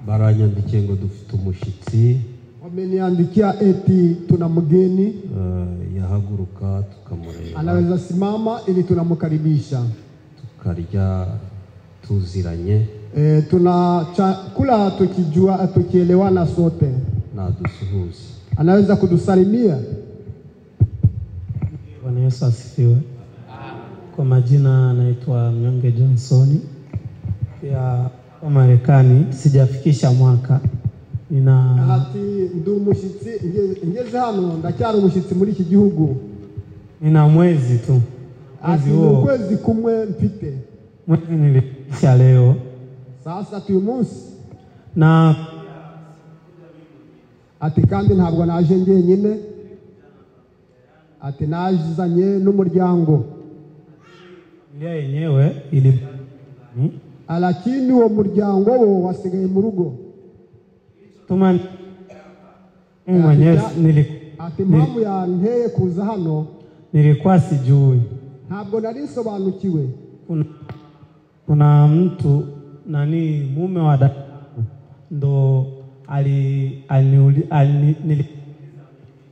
baranyandikiye ngo dufite umushitsi. Wameniandikia eti tuna mgeni. Yahaguruka tukamureba. Anaweza simama ili tunamkaribisha. Tukarya tuziranye. Tuna chakula tukijua tukielewana sote. Na dusuhuze. Anaweza kutusalimia. Bwana Yesu asifiwe. Kwa majina anaitwa Mnyonge Johnson. Ya kwa Marekani sijafikisha mwaka. Ati ndu mushitsi ngeze hano ndacyari umushitsi muri iki gihugu. Nina mwezi tu. Ati mwezi kumwe mfite. Mwezi nilisha leo. Sasa tuyu munsi. Na ati kandi ntabwo naje njyenyine. Ati najizanye n'umuryango. Ile yenyewe ili lakini uwo muryango wo wasigaye mu rugo. Tuma mwenyewe ati mpamvu yanteye kuza hano nilikuwa sijui. Ntabwo nari sobanukiwe. Kuna mtu nani mume wa dada ndo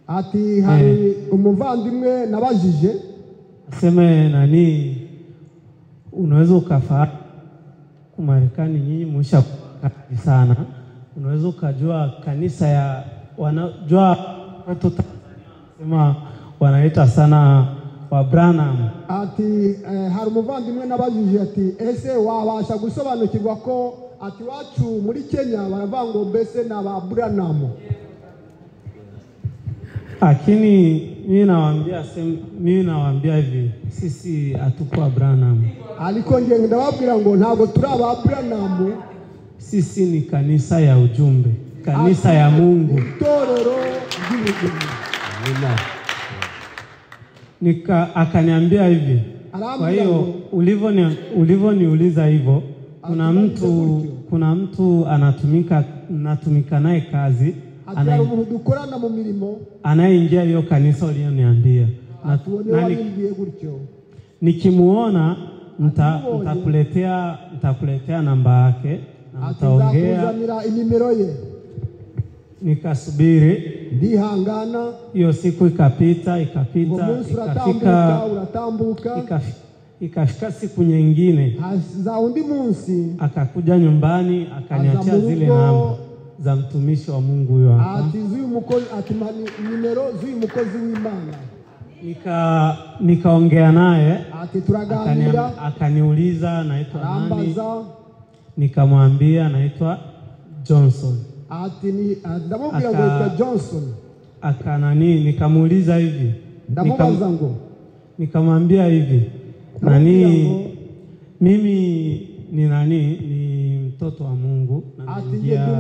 ati hari umuvandimwe nabajije aseme nani unaweza ukafa ku Marekani nyinyi mwisha sana, unaweza ukajua kanisa ya wanajua watu Tanzania wanaita sana wa Branham. Ati hari umuvandimwe nabajije ati ese wabasha gusobanukirwa ko ati wacu muri Kenya baravango mbese na ba Branham. Lakini mimi nawaambia hivi sisi hatuko Branham. Aliko nje ndababwira ngo ntago turi aba Branham. Sisi ni kanisa ya ujumbe, kanisa ya Mungu. Torero ry'ubuzima. Akaniambia hivi. Kwa hiyo ulivoniuliza hivyo kuna mtu anatumika naye kazi. Dukorana mu mirimo anaingia hiyo kanisa uliyoniambia. Nikimuona nitakuletea namba yake na mtaongea. Nikasubiri, ndihangana. Hiyo siku ikafika ikafika siku nyingine. Za undi munsi akakuja nyumbani akaniachia zile namba za mtumishi wa Mungu huyo hapa. Ati zuyu mukozi ati nimero zuyu mukozi w'Imana. Nikaongea naye, ati turaganira, akaniuliza naitwa nani? Nikamwambia naitwa Johnson. Ati ndamubwira ngo naitwa Johnson. Nikamuuliza hivi. Ndamubaza ngo. Nikamwambia hivi. Mimi ni mtoto wa Mungu na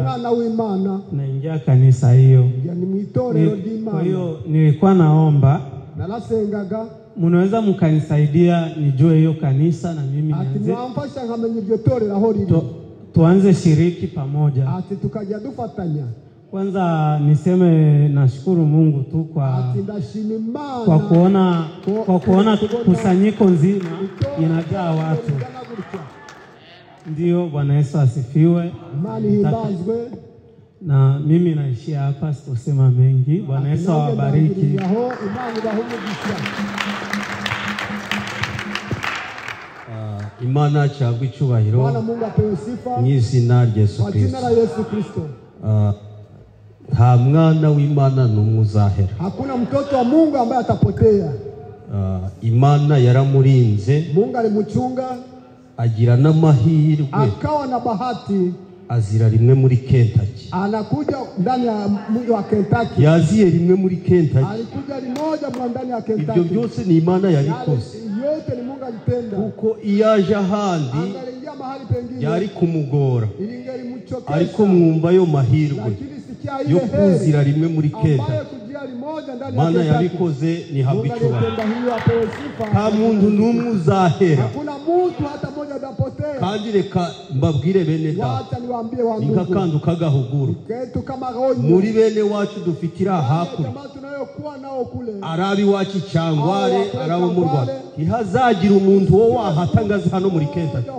mwana w'Imana. Naingia kanisa hiyo. Ni mwitorero ry'Imana. Kwa hiyo nilikuwa naomba narasengaga mnaweza mkanisaidia nijue hiyo kanisa na mimi nianze. Ati mwamfasha nkamenya iryo torero aho riri. Tuanze shiriki pamoja. Ati tukajya dufatanya. Kwanza niseme nashukuru Mungu tu kwa kuona kusanyiko nzima inajaa watu. Ndio, Bwana Yesu asifiwe. Imani hibazwe. Na mimi naishia hapa, sitosema mengi. Bwana Yesu awabariki. Imana cyagwa icyubahiro. Bwana Mungu apewe sifa. N'izina rya Yesu Kristo. Kwa jina la Yesu Kristo. Nta mwana w'Imana n'umuzahera. Hakuna mtoto wa Mungu ambaye atapotea. Imana yaramurinze. Mungu alimuchunga. Agira n'amahirwe. Akawa na bahati. Azira rimwe muri Kentucky. Anakuja ndani ya mji wa Kentucky. Yaziye rimwe muri Kentucky. Alikuja limoja ndani ya Kentucky. Ibyo byose ni Imana yabikoze. Yote ni Mungu alitenda. Kuko iyaje ahandi angalingia mahali pengine yari kumugora. Ilingelimchokesha. Ariko mwumva yo mahirwe yo kuzira rimwe muri Kentucky. Mana yabikoze ni habichwa. Nta muntu n'umwe uzahera. Hakuna mtu hata mmoja atapotea. Kandi reka mbabwire bene da. Wacha niwaambie wandugu. Ingakandu kagahuguru. Ketu kama gonyo. Muri bene wacu dufitira hakuri. Kama tunayokuwa nao kule. Arabi wacu cyangware arabo mu Rwanda. Ihazagira umuntu wo wahatangaza hano muri Kentucky.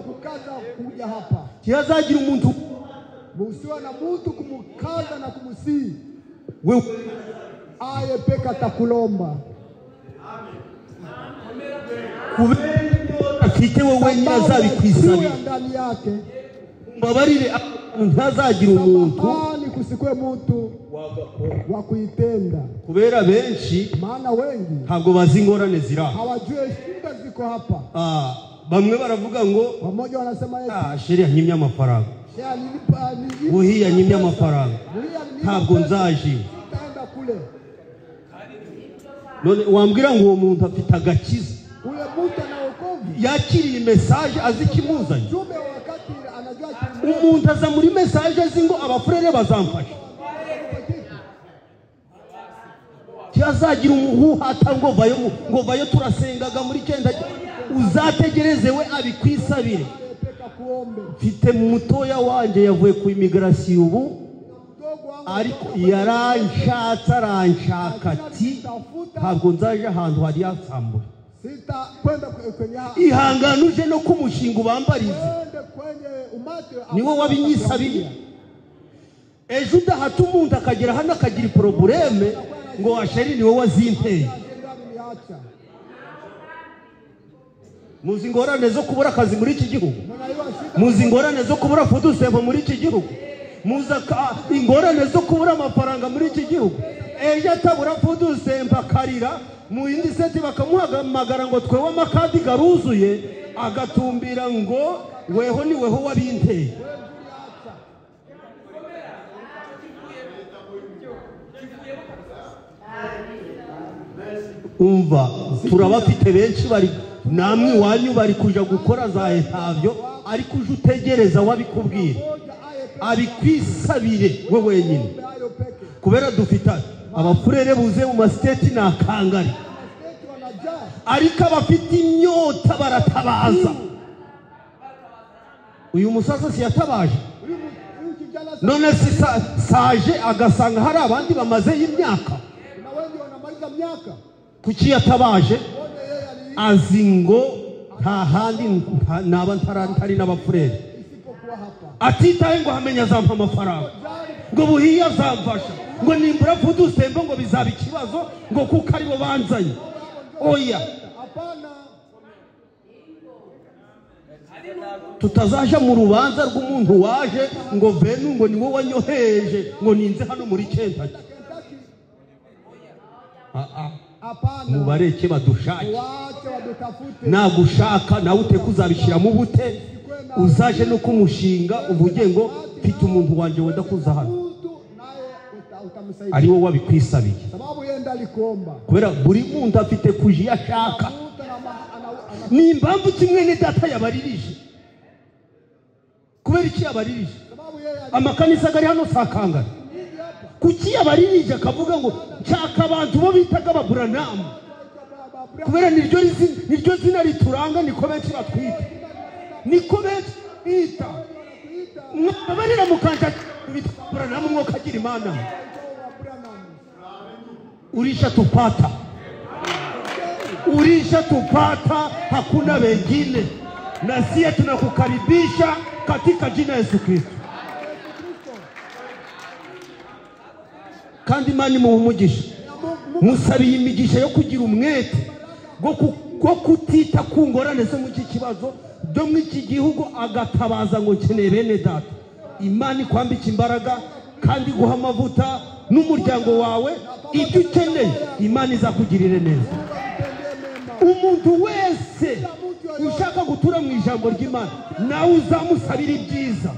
Ihazagira umuntu Musiwe na mtu kumukaza na kumusii. Wewe aye peka atakulomba. afite wowe nyine azabikwisabira ndani yake. Mbabarire ntazagira umuntu kusikwe muntu wa kuitenda. Kubera benshi maana wengi ntabwo bazi ingorane zira hawajue shida ziko hapa. Bamwe baravuga ngo wamoja wanasema sheria nyimya amafaranga. Buhiya nyimya amafaranga. Ntabwo nzaje. None wambwira ngo uwo muntu afite agakiza. Ule muntu anaokovu. Yakiriye message azikimuzanye. Umuntu aza muri message azi ngo abafurere bazamfasha. Cyazagira umuhuhata ngo vayo turasengaga muri cyenda uzategereze we abikwisabire. Mfite mutoya wanje yavuye ku immigration ubu ariko yaranshatse aranshaka ati ntabwo nzaje ahantu hari yatsambura. Ihanganuje no kumushinga ubambarize niwe wabinyisabiye. Ejo udahata umuntu akagera hano akagira probleme ngo washeri niwe wazinteye. Muzi ingorane zo kubura akazi muri iki gihugu. Muzi ingorane zo kubura food stamp muri iki gihugu. Muzi ingorane zo kubura amafaranga muri iki gihugu. Ejo atabura food stamp akarira mu yindi seti bakamuhamagara ngo twewe amakadi garuzuye agatumbira ngo weho ni weho wabinteye. Umva turabafite benshi bari namwe wanyu bari kuja gukora za etavyo ariko uje utegereza wabikubwira abikwisabire we wenyine. Kubera dufita abafurere buze mu state na kangari ariko abafite inyota baratabaza. Uyu musasa si yatabaje none si saje agasanga hari abandi bamaze y'imyaka. Kuki yatabaje azi ngo nta handi naba ntari n'abafurere atitaye ngo hamenya zampa amafaranga ngo buhiya zamfasha ngo nimbura food stamp ngo bizaba ikibazo ngo kuko ari bo banzanye. Oya tutazaje mu rubanza rw'umuntu waje ngo venu ngo niwe wanyoheje ngo ninze hano muri Kentucky. Mubareke badushake nagushaka nawe utekuzabishira mu bute uzaje no kumushinga uvuge ngo mfite umuntu wanje wenda kuza hano ari wowe wabikwisabiye. Kubera buri muntu afite kuji yashaka. Ni impamvu kimwe ni data yabaririje. Kubera iki yabaririje? Amakanisa gari hano sakangana. Kuki yabaririje akavuga ngo nshaka abantu bo bitaga ababuranamu. Kubera niryo zina rituranga niko benshi batwita. Niko benshi bita. Mwabarira mukanja buranamu mwo kagira imana. Urisha tupata. Urisha tupata hakuna wengine. Na sisi tunakukaribisha katika jina Yesu Kristo. Kandi Imana imuhumugisha. Musabiye imigisha yo kugira umwete go kutita ku ngorane zo mu kibazo byo mu iki gihugu agatabaza ngo nkeneye bene data. Imana ikwambika imbaraga kandi guha amavuta n'umuryango wawe ibyo ukeneye Imana izakugirire neza. Umuntu wese ushaka gutura mu ijambo ry'Imana nawe uzamusabira ibyiza.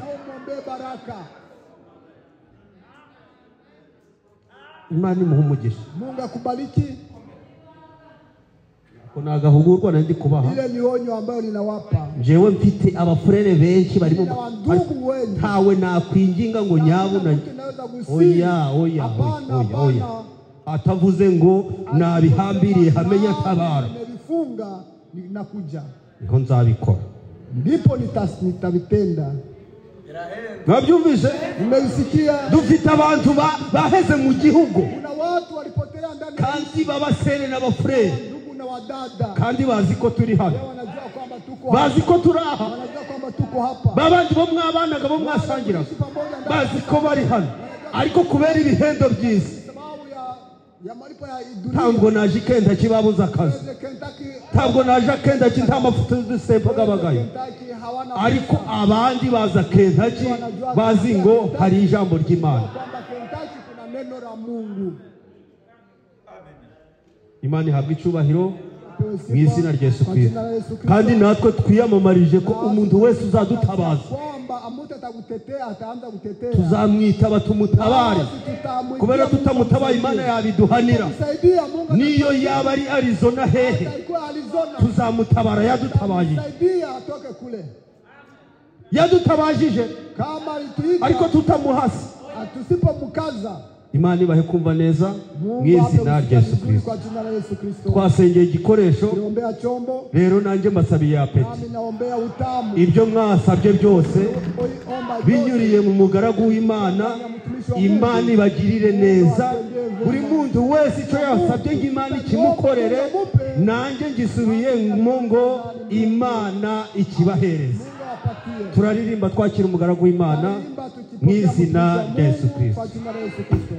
Imana imuhumugisha. Mungu akubariki. Kuna gahugurwa nandi kubaha. Ile ni onyo ambayo ninawapa. Jewe mfite abafurere benshi bari mu tawe nakwinginga ngo nyabo na oya atavuze ngo nabihambiriye hamenya tabara. Nimefunga ninakuja. Niko nzabikora. Ndipo nitabitenda. Nabyumvise nimesikia dufite abantu baheze mu gihugu. Kuna watu walipotea ndani kandi babasere n'abafurere wadada. kandi bazi ko turi hano, Leo wanajua kwamba tuko bazi hapa. ko turi aha, Wanajua kwamba tuko hapa. babandi bo mwabanaga bo mwasangiraga bazi ko bari hano, ariko kubera ibihendo byiza Sababu ya malipo ya ntabwo dunia. naje ikenda kibabuza akazi, Kentucky ntabwo naje akenda ki nta mafuta dusempa gabagayo, Kentucky hawana ariko abandi baza Kentucky bazi ngo hari ijambo ry'Imana. kwamba Kentucky kuna neno la Mungu. Imana ihabwa icyubahiro mu izina rya Yesu Kwa Kristo, jina la Yesu Kristo. kandi natwe twiyamamarije ko umuntu wese uzadutabaza kwamba amutu atagutetea ataanza gutetea. tuzamwitaba tumutabare, kubera tutamutabaye Imana yabiduhanira. Saidia Mungu. Niyo yaba ari Arizona hehe Alikuwa Arizona. tuzamutabara yadutabaye, Saidia atoke kule. yadutabajije Kama alituita ariko tutamuhasi. tusipomkaza. Imana ibahe kumva neza mu Mungu izina rya Yesu ape Kristo. kwa jina la Yesu Kristo. Twasengeye igikoresho, Niombea chombo. rero nanjye mbasabiye apeti, Nami naombea utamu. ibyo mwasabye byose Omba binyuriye mu mugaragu w'Imana, Imana ibagirire neza. Buri muntu wese icyo yasabye ngo Imana ikimukorere, nanjye ngisubiyemo ngo Imana ikibahereze. Turaririmba twakira umugaragu w'Imana mu izina rya Yesu Kristo. kwa jina la Yesu Kristo.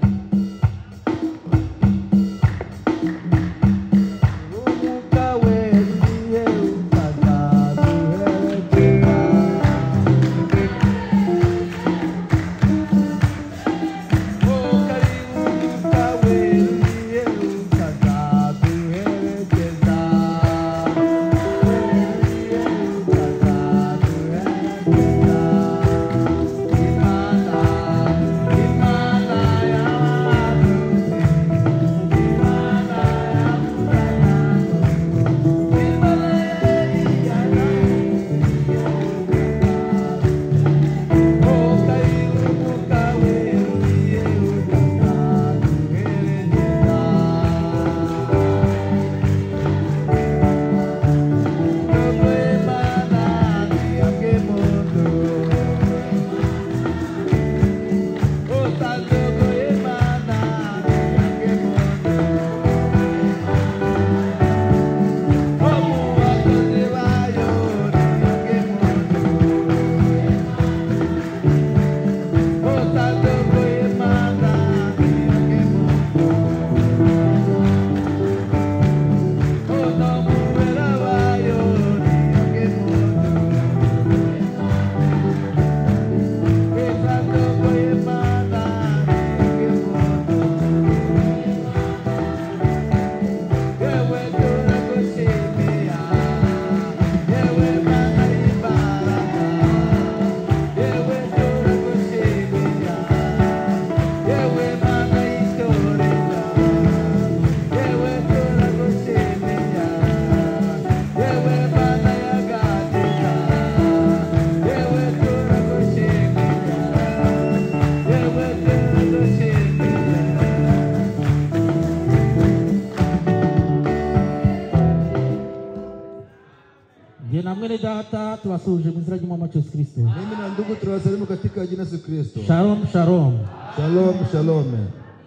Mwene data tuwasuje mu izina ry'Umwami Yesu Kristo. Mimi na ndugu tunawasalimu katika jina la Yesu Kristo. Shalom shalom. Shalom shalom.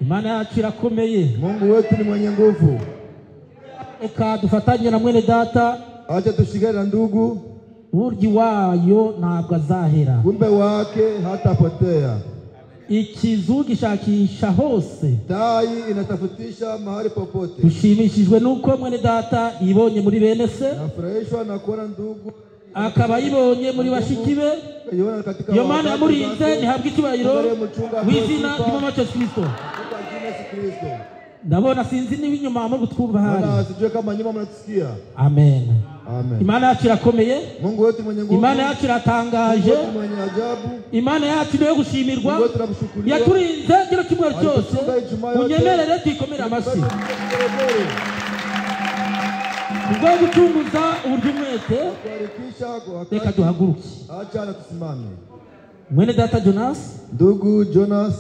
Imana yacu irakomeye. Mungu wetu ni mwenye nguvu. Eka dufatanye na mwene data. Acha tushikane na ndugu. Urgi wayo ntabwo azahera. Kumbe wake hatapotea. Ikizu gishakisha hose. Tai inatafutisha mahali popote. Dushimishijwe nuko mwene data ibonye muri bene se. Nafurahishwa na kuona ndugu akaba yibonye muri bashiki be. Iyo Mana yamurinze ntihabwe icyubahiro w'izina ry'Umwami Yesu Kristo. Ndabona sinzi niba inyuma muri gutwumva hari. Sijue kama nyuma mnatusikia. Amen. Amen. Imana yacu irakomeye. Mungu wetu mwenye nguvu. Imana yacu iratangaje. Mwenye ajabu. Imana yacu niyo gushimirwa. Yaturinze kino cyumweru cyose. Unyemerere tuyikomere amashyi. Ubwo gucunguza uburyo umwete. Reka duhaguruke. Acha na tusimame. Mwene data Jonas. Ndugu Jonas.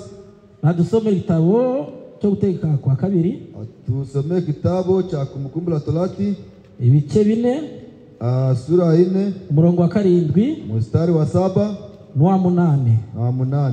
Nadusomera igitabo cyo guteka kwa kabiri. Tusomee kitabu cha Kumbukumbu la Torati. Ibice 4. Sura 4. Umurongo wa 7. Mstari wa 7. N'uwa 8. 8.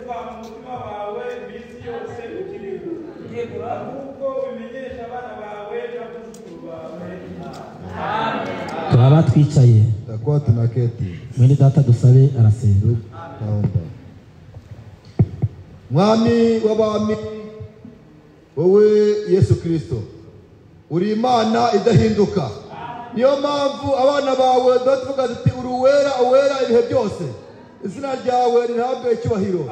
kuva mu mutima wawe iminsi yose ukiriho ahubwo bimenyesha abana bawe n'abuzukuru bawe. Turaba twicaye. Takuwa tunaketi. Mwene data dusabe arasenga. Naomba. Mwami w'abami, wowe Yesu Kristo, uri Imana idahinduka. Niyo mpamvu abana bawe tuvuga tuti uri uwera ibihe byose. Izina ryawe rihabwe icyubahiro.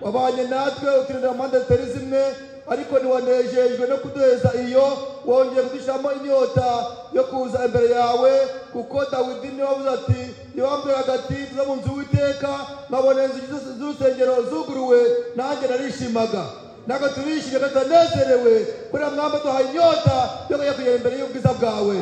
Wabanye natwe uturindira amande zitari zimwe, ariko ntiwanejejwe no kuduheza iyo wongeye kudushyiramo inyota yo kuza imbere yawe, kuko Dawidi niwe wavuze ati yabambwiraga ati tuza mu nzu y'Uwiteka nkabona inzu z'urusengero zuguruwe, nanjye narishimaga. Ntabwo turishimye kandi turanezerewe kubera mwamba duhaye inyota yo kugera imbere y'ubwiza bwawe.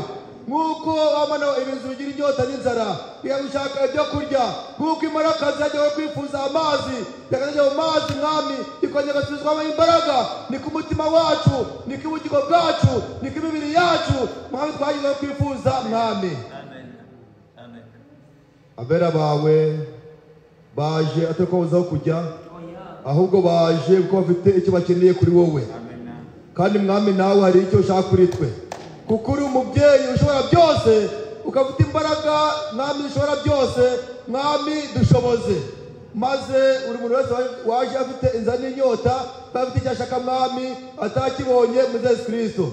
Nk'uko wabona ibintu bigira inyota n'inzara bigushaka ibyo kurya, nk'uko imparakazi yajyawe kwifuza amazi yakajya mu mazi mwami ikongera igasubizwamo imbaraga, niko umutima wacu, niko ubugingo bwacu, niko imibiri yacu mwami twagize kwifuza mwami. Abera bawe baje atari ko bazaho kujya, ahubwo baje kuko bafite icyo bakeneye kuri wowe. Kandi mwami nawe hari icyo ushaka kuri twe, kuko uri umubyeyi ushobora byose, ukafite imbaraga mwami ushobora byose. Mwami dushoboze, maze uri muntu wese waje afite inzara n'inyota, afite icyo ashaka mwami atakibonye muri Yesu Kristo.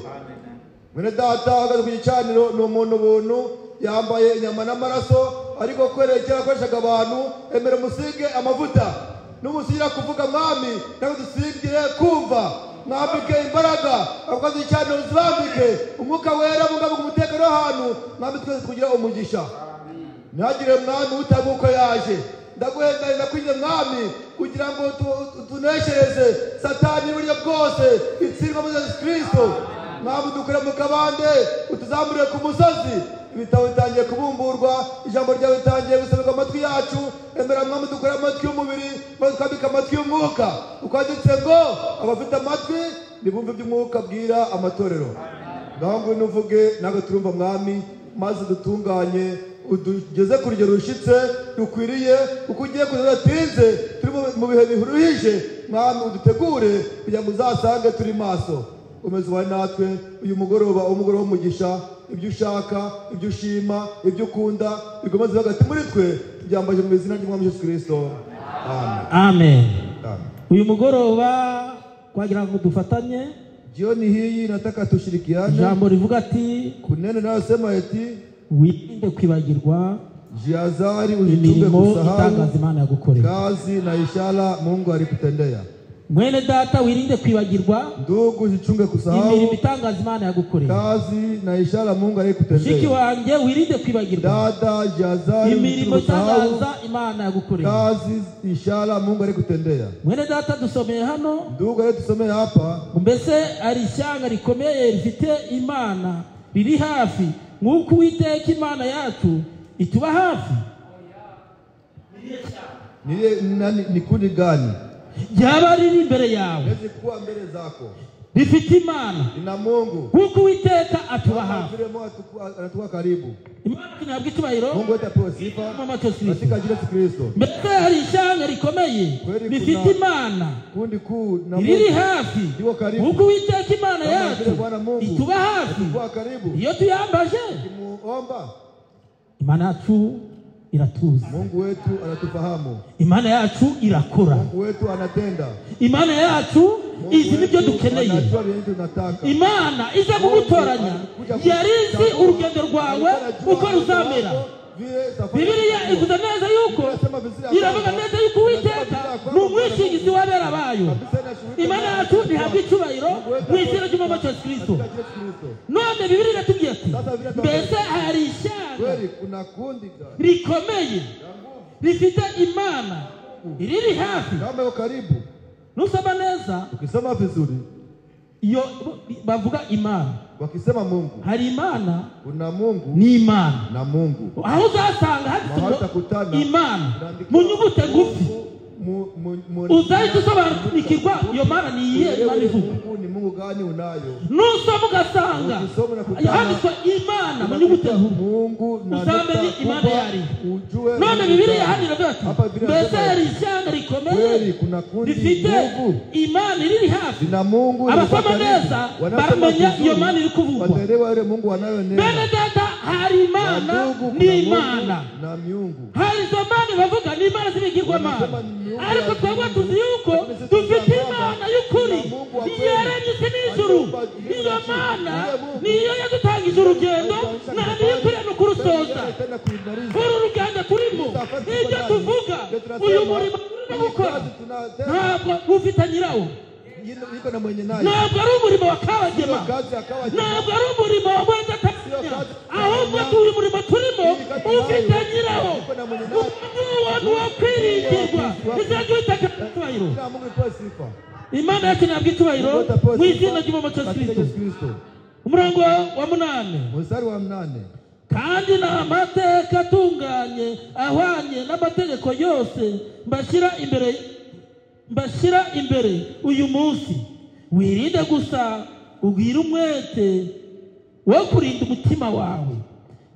Mwene data ahagaze ku gicaniro ni umuntu buntu, yambaye inyama n'amaraso, ariko kwerekera akoreshaga abantu, emera umusige amavuta n'umusigira kuvuga mwami, ntabwo dusigire kumva mwambike imbaraga, abakozi cyane uzambike umwuka wera mugabo umutekano w'ahantu mwami twese kugira umugisha. Ntagire mwami utavuga uko yaje, ndaguhendana kwinye mwami kugira ngo tuneshereze satani buryo bwose itsindwa muri Yesu Kristo. Mwami dukure mu kabande, utuzamurire ku musozi, ibitabo bitangiye kubumburwa, ijambo ryawe ritangiye gusomerwa amatwi yacu. Emera mwami dukore amatwi y'umubiri, maze twambike amatwi y'umwuka, ukwanditse ngo abafite amatwi nibumve iby'umwuka bwira amatorero. Ngaho ngo nuvuge ntabwo turumva mwami, maze dutunganye udugeze ku rugero rushitse dukwiriye, uko ugiye kuzatinze turi mu bihe biruhije mwami udutegure kugira ngo uzasange turi maso. Umeze wawe natwe uyu mugoroba, umugoroba w'umugisha, ibyo ushaka, ibyo ushima, ibyo ukunda bigomeze hagati muri twe, tubyambaje mu izina ry'Umwami Yesu Kristo. Amen. Uyu mugoroba kwagira ngo dufatanye. Jioni hii nataka tushirikiane. Jambo rivuga ati kunene nasema eti wirinde kwibagirwa jiazari ujitunge kusahau Imana yagukorera kazi na ishara Mungu alikutendea. Mwene data wirinde kwibagirwa, ndugu ujichunge kusahau imirimo itangaza Imana yagukorera, kazi na ishara Mungu alikutendea. Shiki wanjye wirinde kwibagirwa, dada jazari imirimo itangaza Imana yagukorera, kazi ishara Mungu alikutendea. Mwene data dusomeye hano, ndugu yetu tusomeye hapa, mbese ari ishyanga rikomeye rifite Imana riri hafi, nk'uko Uwiteka Imana yacu ituba hafi. Ni kundi gani ryaba riri imbere yawe? Hezi kuwa mbele zako rifite Imana, ina Mungu, nk'uko Uwiteka atuba hafi. Anatuwa karibu. Imana ntabwo icyubahiro, Mungu atapewa sifa katika jina la Kristo. Mbese hari ishyanga rikomeye rifite Imana kundi kuu na riri hafi, nk'uko Uwiteka Imana yacu ituba hafi. Iyo tuyambaje Imana yacu iratuzi, Mungu wetu anatufahamu, Imana yacu irakora, Mungu wetu anatenda, Imana yacu izi nibyo dukeneye. Imana iza kugutoranya, yarizi urugendo rwawe uko ruzamera. Bibiliya ivuga neza yuko, iravuga neza yuko Uwiteka ni umwishingizi w'abera bayo. Imana yacu ntihabwa icyubahiro mu izina ry'Umwami wacu Yesu Kristo. None Bibiliya iratubwira ati mbese hari ishyanga rikomeye rifite Imana riri hafi. Nusoma neza, ukisoma vizuri, iyo bavuga Imana, wakisema Mungu, hari Imana, kuna Mungu ni Imana na Mungu. Aho uzasanga handitse Imana mu nyuguti ngufi uzahita usobanukirwa iyo mana ni iyihe Imana ivuga. Mungu ni Mungu gani unayo. Nusoma ugasanga handitswe Imana mu nyuguti nkuru, uzamenye Imana yari. None Bibiliya hano iravuga ati mbese hari ishyanga rikomeye rifite Imana iri hafi. Abasoma neza baramenya iyo Mana iri kuvugwa. Bene data, hari Imana n'Imana. Hari izo Mana bavuga ni Imana z'ibigirwamana, ariko twebwe tuzi yuko dufite Imana y'ukuri yaremye isi n'ijuru. Iyo Mana niyo yadutangije urugendo, nta niyo ikwiriye no kurusoza. Uru rugendo turimo, ibyo tuvuga, uyu murimo turimo gukora, ntabwo ufite nyirawo. Ntabwo ari umurimo wa Kabagema, ntabwo ari umurimo wa Mwendatamenya, ahubwo uyu murimo turimo ufite nyirawo. Uwo wakwiringirwa, izajya witaka icyubahiro. Imana yacu ntabwo icyubahiro mu izina ry'umwami Kristo. Umurongo wa 8. Kandi nta mateka atunganye ahwanye n'amategeko yose mbashyira imbere uyu munsi. Wirinde gusa ugwire umwete wo kurinda umutima wawe,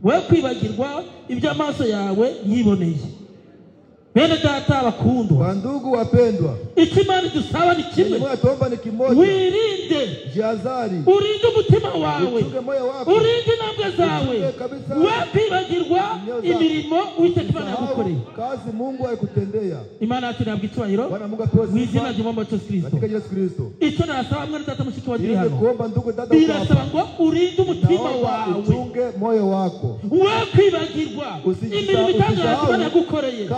we kwibagirwa ibyo amaso yawe yiboneye. Bene data bakundwa, bandugu wapendwa, icyo Imana idusaba ni kimwe. Wirinde, urinde umutima wawe, urinde intambwe zawe, we kwibagirwa imirimo Uwiteka Imana yagukoreye. kazi Mungu alikutendea. Imana yacu ntabwo icyubahiro mu izina ry'umwami Kristo. Icyo nasaba mwene data mushiki wa diri hano, birasaba ngo urinde umutima wawe, uchunge moyo wako, we kwibagirwa imirimo itangaje Imana yagukoreye.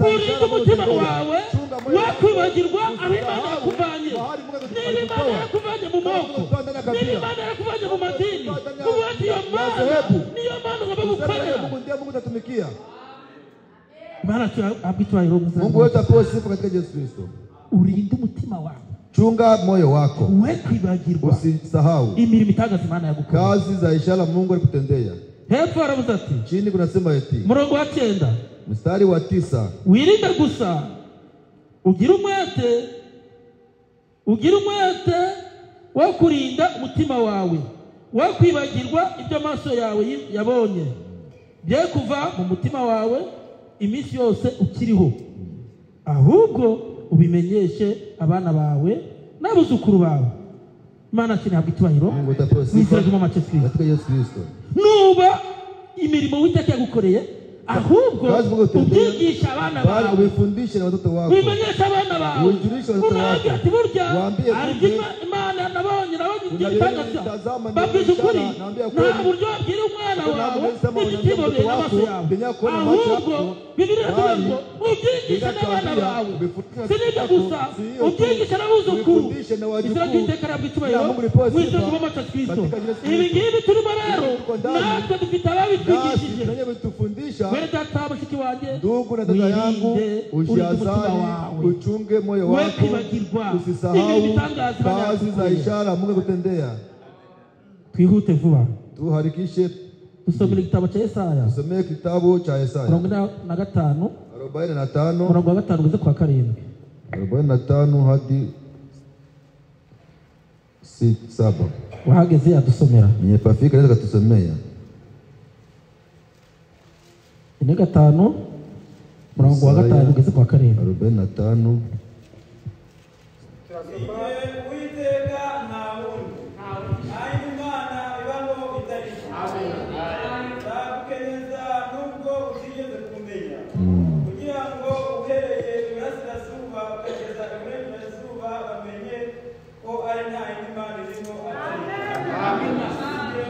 Urinde umutima wawe, we kwibagirwa aho Imana yakuvanye. Niba Imana yakuvanye mu moko, niba Imana yakuvanye mu madini, ubundi iyo Mana niyo Mana ugomba gukorera. Mungu utatumikia. Imana icyubahiro. Mungu wetu apewe sifa katika Yesu Kristo. Urinde umutima wawe, chunga moyo wako, we kwibagirwa usisahau imirimo itangaje Imana yagukoreye, kazi za ishara Mungu alikutendea. Hepfo aravuze ati, chini kunasema eti, murongo wa 9, mstari wa 9, wirinde gusa ugire umwete wo kurinda umutima wawe, wo kwibagirwa ibyo amaso yawe yabonye, bye kuva mu mutima wawe iminsi yose ukiriho, ahubwo ubimenyeshe abana bawe n'abuzukuru bawe. Imana ntabwo icyubahiro Mungu utapewe sifa katika Yesu Kristo. Nuba imirimo Uwiteka yagukoreye, ahubwo ubyigisha abana bawe, ubifundishe na watoto wako, ubimenyesha abana bawe, ujulishe watoto wako, ati burya Imana nabonye igitangaza. Babwije ukuri, nta buryo wabwira umwana wawe igitiboneye n'amaso yawe, ahubwo Bibiliya iravuga ngo ubyigisha n'abana bawe. Si n'ibyo gusa, ubyigisha n'abuzukuru. Izina ry'Uwiteka ntabwo icyubahiro mu izina ry'umwami Kristo. Ibi ngibi turimo rero, natwe dufite ababitwigishije. Bene data mushiki wanjye, ndugu na dada yangu, ujihadhari, uchunge moyo wako, usisahau kazi za ishara Mungu alikutendea. Twihute vuba, tuharikishe. Tusomere igitabo cha Yesaya. Tusomee kitabu cha Yesaya 45 murongo wa 5 ugeze kwa 7. 45 hadi 7. Wahageze adusomera. Mwenye pafika naweza kutusomea. 5 murongo wa 5 ugeze kwa 7. 45.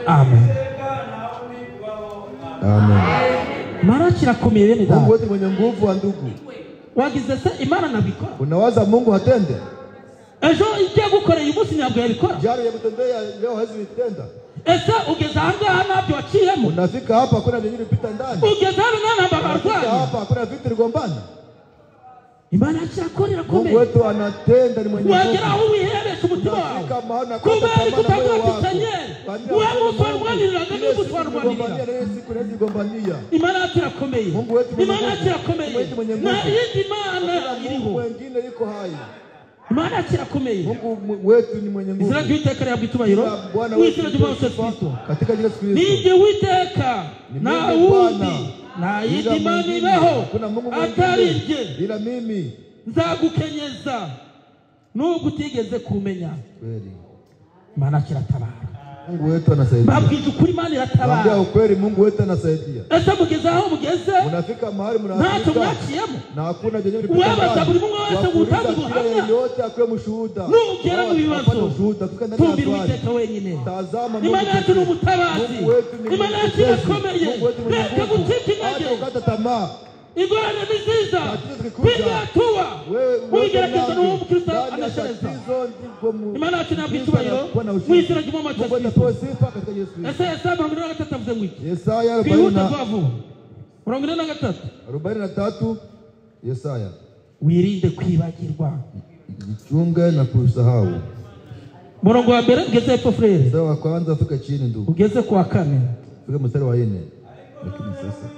Amen. Amen. Mara kirakomeye bene data. Mungu wetu mwenye nguvu wa ndugu. Wagize se Imana nabikora. Unawaza Mungu hatende? Ejo igiye gukorera umunsi ntabwo yabikora. Jari yamutendea leo hawezi bitenda. Ese ugeze ahangaha nabyo waciyemo. Unafika hapa kuna nini lipita ndani. Ugeze hano barwaye. Hapa kuna vitu ligombana. Imana yacu yakorera komeye. Mungu wetu anatenda ni mwenye nguvu. Wagera aho wiheresha mutima wawe kubera kutagwatisanye uwo munsi warwaniriraga n'umunsi warwanirira imana yacu irakomeye imana yacu irakomeye nta yindi mana iriho imana yacu irakomeye izina ry'uwiteka rihabwa itubahiro w'izina ry'umwami Yesu Kristo ninjye witeka nta wundi nta yindi mana ibaho atari njye nzagukenyeza nubwo utigeze kumenya imana yacu iratabara Mungu wetu anasaidia. Babwije ukuri Imana iratabara. Mwambia ukweli Mungu wetu anasaidia. Ese mugeze aho mugeze? Unafika mahali mnafika. Ntacyo mwaciyemo. Na hakuna jenye mlipita. Wewe buri mwe wese gutanga ubuhamya. Yote akwe mshuhuda. Nugera mu bibazo. Tumbira Uwiteka wenyine. Tazama Mungu. Imana yacu ni umutabazi. Imana yacu irakomeye. Reka gucika intege. Ukata tamaa. Ingorane ni nziza. Piga hatua. Uigerageza n'uwo mukristo anashereza. Imana yacu ntabwo itubahiro. Mwizera ry'umwami wacu Kristo. Yesaya 43 avuze ngo iki? Yesaya 43. Yesaya. Wirinde kwibagirwa. Jichunge na kusahau. Murongo wa mbere ugeze hepfo frere. Mstari wa kwanza afika chini ndugu. Ugeze kwa kane. Fika mstari wa 4. Lakini sasa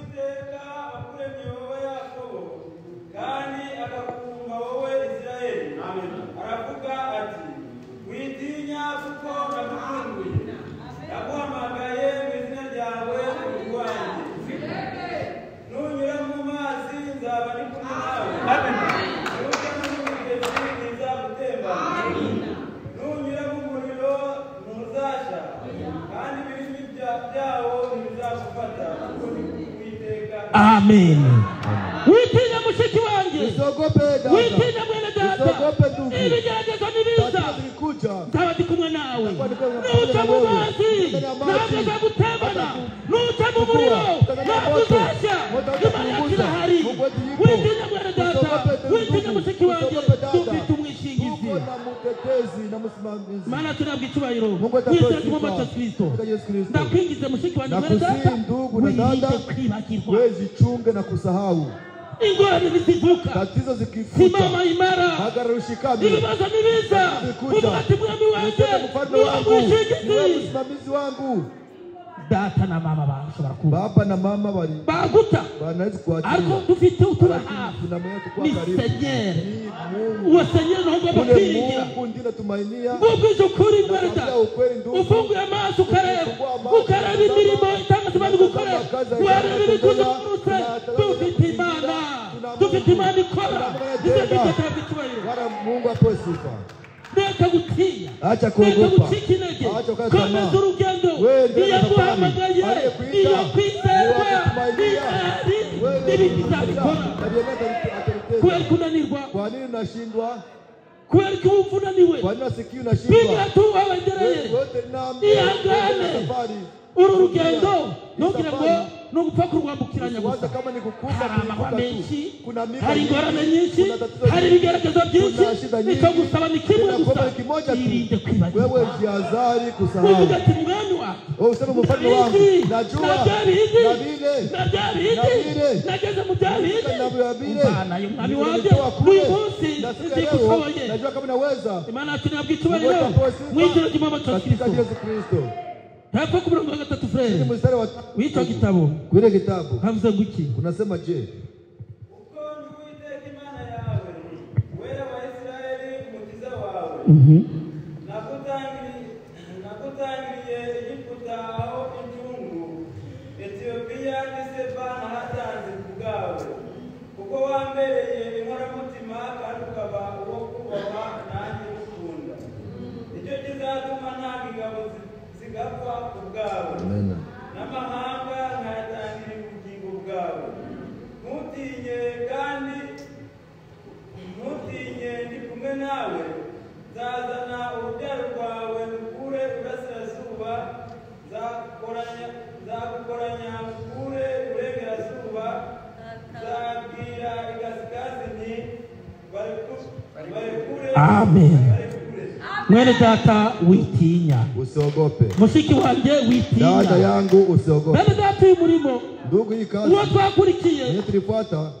Amen. Witinya mushiki wanjye. Usogope dada. Witinya mwene dada. Usogope ndugu. Ibigeragezo nibiza. Nzaba ndi kumwe nawe. Nuca mu mazi. Ntabwo uzagutembana. Nuca mu muriro. Ntabwo uzashya. Imana yacu irahari. Witinya mwene dada. Witinya mushiki wanjye. Dufite umwishingizi. Imana yacu ntabwo icyubahiro. Wizera ry'umwami wacu Kristo. Ndakwingize mushiki wanjye mwene dada. Wirinde kwibagirwa. Jichunge na kusahau. Ingorane zivuka. Tatizo zikifuta. Simama imara. Hagara ushikame. Ibibazo nibiza. Umwati mwami wanjye. Niwe msimamizi wangu. Data na mama bashobora kuba. Baba na mama bari. Baguta. Banaweza kuatia. Ariko dufite utura hafi. Ni Seigneur. Uwo Seigneur ntabwo bakwiringira. Mungu ndiye tumainia. Ubwije ukuri mwereka. Ufunguye amaso ukareba. Ukareba imirimo itanga bandi gukorera. Wareba ibikuza murutse. Dufite Imana. Dufite Imana ikora. Wala Mungu apewe sifa. Reka gutinya. Acha kuogopa. Gucika intege. Komeza urugendo. Iyo guhamagaye. Iyo kwizerwa. N'ibindi bizabikora. Kubera kunanirwa. Kwa nini unashindwa? Kubera ko wumva unaniwe. Kwa nini unasikii unashindwa? Piga hatua wendelee. Ihangane. Uru rugendo ntugire ngo ni ugupfa kurwambukiranya gusa. Hari amahwa menshi, hari ingorane nyinshi, hari ibigeragezo byinshi. Icyo gusaba ni kimwe gusa. Irinde kwibagirwa. Wewe jihadhari kusahau. Uvuga ati mwami wawe. Useme mfano wangu. Najua. Nageze mu byabindi. Imana y'umwami wanjye. Uyu munsi ndikushoboye. Najua kama naweza. Imana yacu ntabwo itubahiro. Mwizera ry'umwami wacu Kristo. Hapo ku murongo wa 3 frere. Witwa gitabo. Kule kitabu. Havuze guki. Unasema je? Uko Uwiteka Imana yawe. Wewe wa Israeli umukiza wawe. Nakutangiriye Egiputa aho injungu. Ethiopia n'Isebana hatanze kubwawe. Kuko wambereye inkoramutima kandi ukaba uwo kubahwa nanjye gukunda. Icyo kizatuma nta ngabo zigapfa kubwawe. Amen. N'amahanga nkayatangira ubugingo bwawe. Ntutinye kandi ndi kumwe nawe. Nzazana urubyaro rwawe rukure iburasirazuba. Nzagukoranya rukure iburengerazuba. Nzabwira igazigazi nti barekure. Amen. Mwene data witinya. Usiogope. Mushiki wanjye witinya. Dada yangu usiogope. Mwene data y'umurimo. Ndugu hii kazi. Uwo twakurikiye. Tulipata.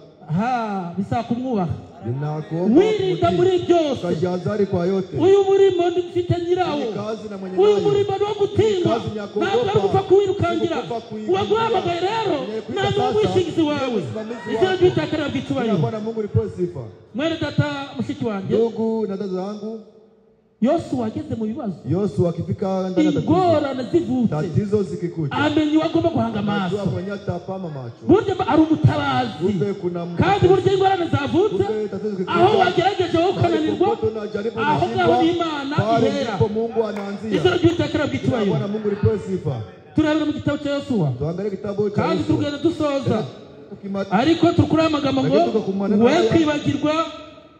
Bisaba kumwubaha. wirinda muri byose. ukajihadhari kwa yote. Uyu murimo mfite nyirawo, Ni kazi na mwenye uyu nayo. murimo ni uwo gutinywa, Ni kazi ya kuogopa. ntabwo ari ugupfa kuwirukangira. Ni ugupfa kuyigira. Uwaguhamagaye rero Ni ntabwo sasa, umwishingizi wawe. ni msimamizi Izina wako. ry'itaka Jina ry'icyubahiro. Bwana Mungu lipewe sifa. Mwene data mushiki wanjye, Ndugu na dada zangu, Yosuwa ageze mu bibazo, Yoshua akifika ndani ya tatizo, ingorane zivutse, tatizo zikikuja, amenya uwagomba guhanga amaso. najua mwenye atapama macho. Burya ari umutabazi, Kumbe kuna kandi burya ingorane zavutse, Kumbe tatizo zikikuja, aho wagerageje wowe ukananirwa, popote unajaribu aho unashindwa, ngaho ni Imana pale ihera. ndipo Mungu anaanzia. Izina ry'itaka Jina ry'icyubahiro. Bwana Mungu lipewe sifa. Turabira mu gitabo cya Yosuwa, Tuangalie kitabu cha kandi Yoshua. tugenda dusoza, Tukimati- ariko tukuri amagambo ngo Ariko tukakumana we nayo. kwibagirwa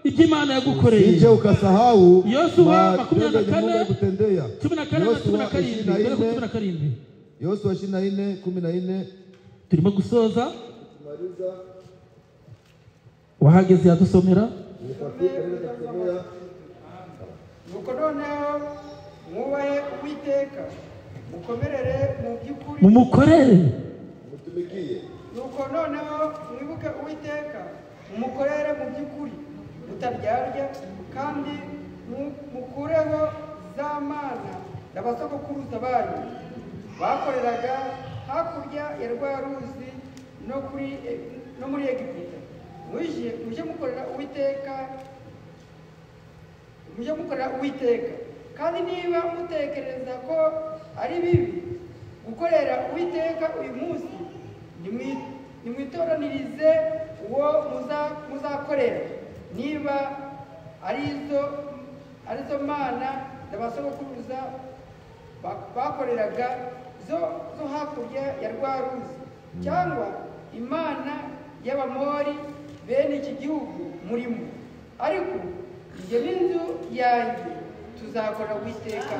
ibyo Imana yagukoreye. Sije ukasahau Yoshua matendo yenye 24, Mungu alikutendea. 14 na Yoshua 17, dore ku 24, 17 Yoshua 24:14. turimo gusoza. Wahageze yadusomera. nuko noneho mwubahe Uwiteka, mukomerere mu by'ukuri. Mumukorere. nuko noneho mwibuke Uwiteka, mumukorere mu by'ukuri mutaryarya, kandi mukureho za mana n'abasogokuruza banyu bakoreraga hakurya ya rwa ruzi no muri Egiputa. muje mukorera Uwiteka, kandi niba mutekereza ko ari bibi gukorera Uwiteka uyu munsi, nimwitoranirize uwo muzakorera, niba arizo mana n'abasogokuruza bakoreraga zo hakurya ya rwa ruzi, cyangwa imana y'Abamori bene iki gihugu murimo. Ariko njye n'inzu yanjye tuzakora Uwiteka.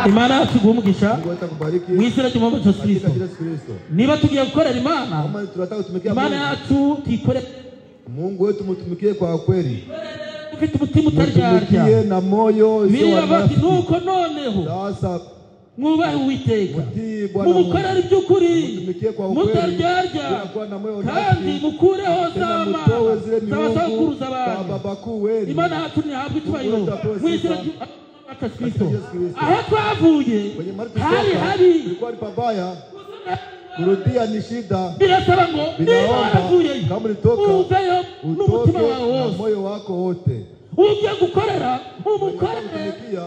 Imana yacu iguhe umugisha Mungu atakubariki. mu izina ry'umwami Yesu Katika Kristo. Yesu Kristo. Niba tugiye gukorera Imana, Kama tunataka kutumikia Imana Mungu, yacu tuyikore Mungu wetu mtumikie kwa kweli. ufite umutima utaryarya. Mtumikie na moyo usio Bibiliya wa bati nafsi. nuko noneho Sasa mwubahe Uwiteka, mutii Bwana Mungu. mumukorere iby'ukuri, Mtumikie kwa ukweli. mutaryarya, Bila kuwa na moyo kandi nafsi. mukureho za Tena mana mutowe zile z'abasokuruza miungu za banyu. baba kuu wenu. Imana yacu ntihabwe icyubahiro Mungu atapewe mu izina sifa. ry'Yesu Kristo. Yesu Kristo. Aho twavuye Kwenye mali hari tulitoka, habi, kulikuwa ni pabaya. Kurudia ni shida. birasaba ngo niba Binaomba waravuyeyo kama ulitoka, uveyo n'umutima utoke wawe na wose. moyo wako wote. Ugiye gukorera umukorere Kutumikia,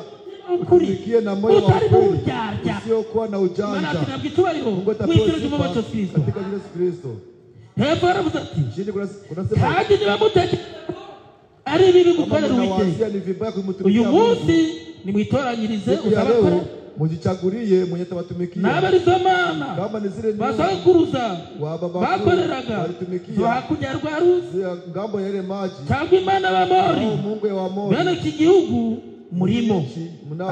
ukuri kutumikie na moyo wa utari mu kweli. buryarya. Usiokuwa na Imana ujanja. yacu ntabwo icyubahiro Mungu mu atapewe izina ry'umwami sifa Yesu Kristo. katika jina la Yesu Kristo. Hepfo yaravuze ati Chini kunasema kandi niba mutekereza ari bibi kama gukorera mnawazia Uwiteka, ni vibaya uyu kumtumikia munsi Mungu, nimwitoranyirize siku ya uzabakora leo mujichagulie mwenye atawatumikia. n'aba arizo mana Kama ni zile basokuruza wa baba bakoreraga walitumikia zo hakurya ya rwa ruzi, zile ngambo ya ile maji, cyangwa imana b'Abamori au Mungu ya Waamori, bene iki gihugu murimo,